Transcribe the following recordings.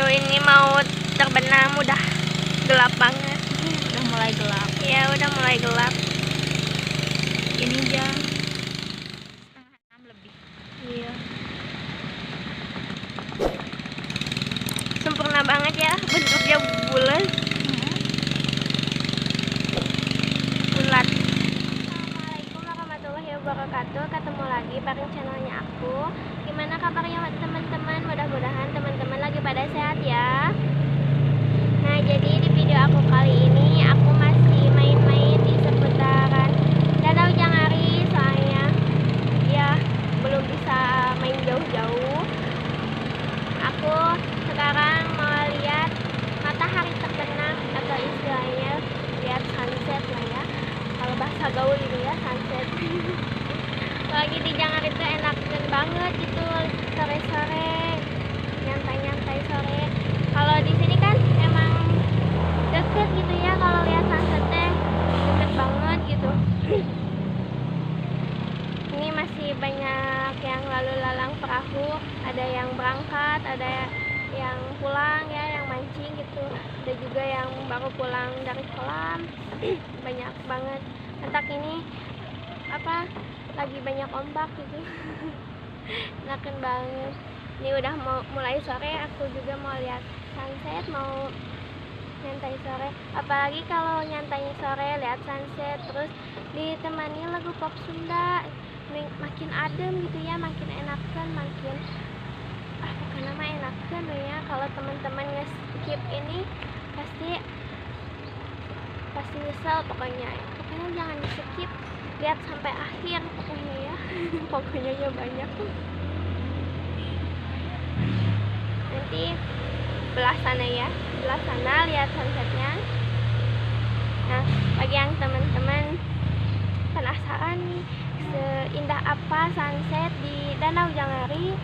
Tuh ini mau terbenam, udah gelap banget. Udah mulai gelap. Ya udah mulai gelap. Ini jam setengah 6 lebih. Iya. Sempurna banget ya, bentuknya bulat. Bulat. Assalamualaikum warahmatullahi wabarakatuh. Ketemu lagi bareng channelnya aku. Gimana kabarnya teman-teman? Mudah-mudahan teman-teman lagi pada sehat ya. Nah, jadi di video aku kali ini aku masih main-main di seputaran Danau Jangari, soalnya ya belum bisa main jauh-jauh. Aku sekarang mau lihat matahari terbenam atau istilahnya lihat sunset lah ya. Kalau bahasa gaul ini ya sunset. Lagi di Jangari itu enak banget gitu, sore-sore nyantai-nyantai sore. Kalau di sini kan emang deket gitu ya, kalau lihat sunsetnya deket banget gitu. Ini masih banyak yang lalu lalang perahu, ada yang berangkat, ada yang pulang ya, yang mancing gitu, ada juga yang baru pulang dari kolam. Banyak banget. Entak ini apa lagi banyak ombak gitu. Enakan banget. Ini udah mau mulai sore, aku juga mau lihat sunset, mau nyantai sore. Apalagi kalau nyantainya sore lihat sunset terus ditemani lagu pop Sunda, makin adem gitu ya, makin enakan, makin bukan nama enakan ya. Kalau teman-teman nge-skip ini pasti nyesel pokoknya jangan di-skip, lihat sampai akhir pokoknya ya. Pokoknya ya banyak. Nanti belah sana ya, belah sana lihat sunsetnya. Nah, bagi yang teman-teman penasaran nih seindah apa sunset di Danau Jangari,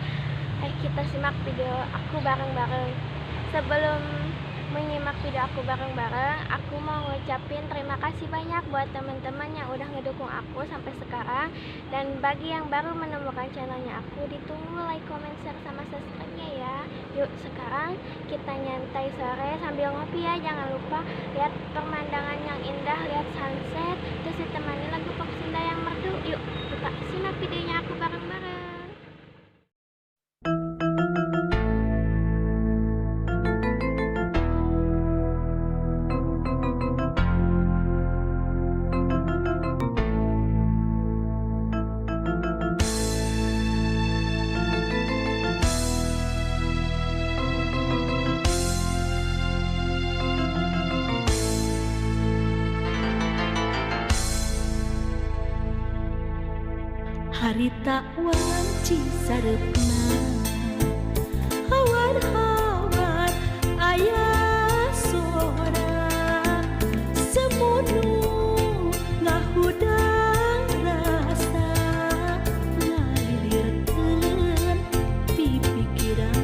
kita simak video aku bareng-bareng. Sebelum menyimak video aku bareng-bareng, aku mau ngucapin terima kasih banyak buat teman-teman yang udah ngedukung aku sampai sekarang. Dan bagi yang baru menemukan channelnya aku, ditunggu like, comment, share, sama subscribe-nya ya. Yuk sekarang kita nyantai sore sambil ngopi ya. Jangan lupa lihat pemandangan yang indah, lihat sunset, terus ditemani lagu pop Sunda yang merdu. Yuk kita simak videonya aku bareng-bareng. Harita wanci sarepna hawar-hawar ayah sora semunu ngahudang rasa ngalirkeun pipikiran.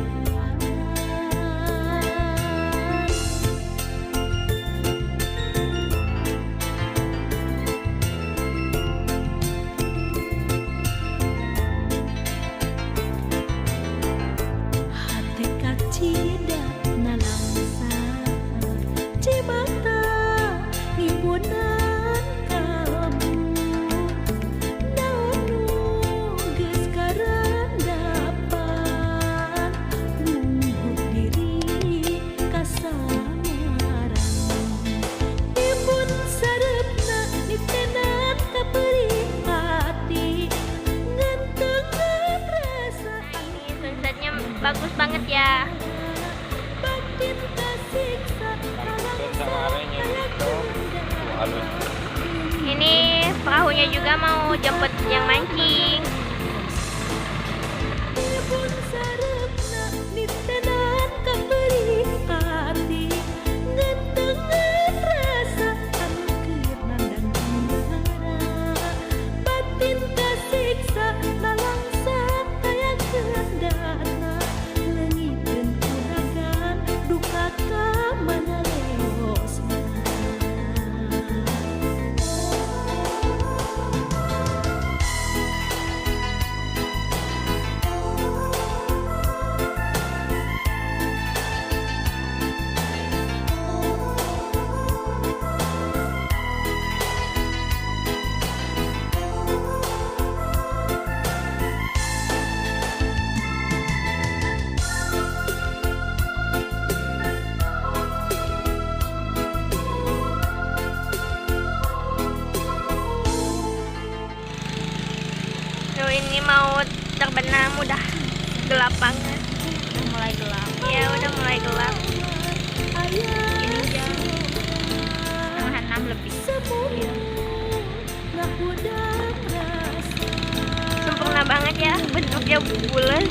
Bagus banget ya. Ini perahunya juga mau jemput yang mancing. mau terbenam, udah gelap banget. Udah mulai gelap. Ya udah mulai gelap. Ini jam setengah 6 lebih. Sempurna banget ya bentuknya bulat.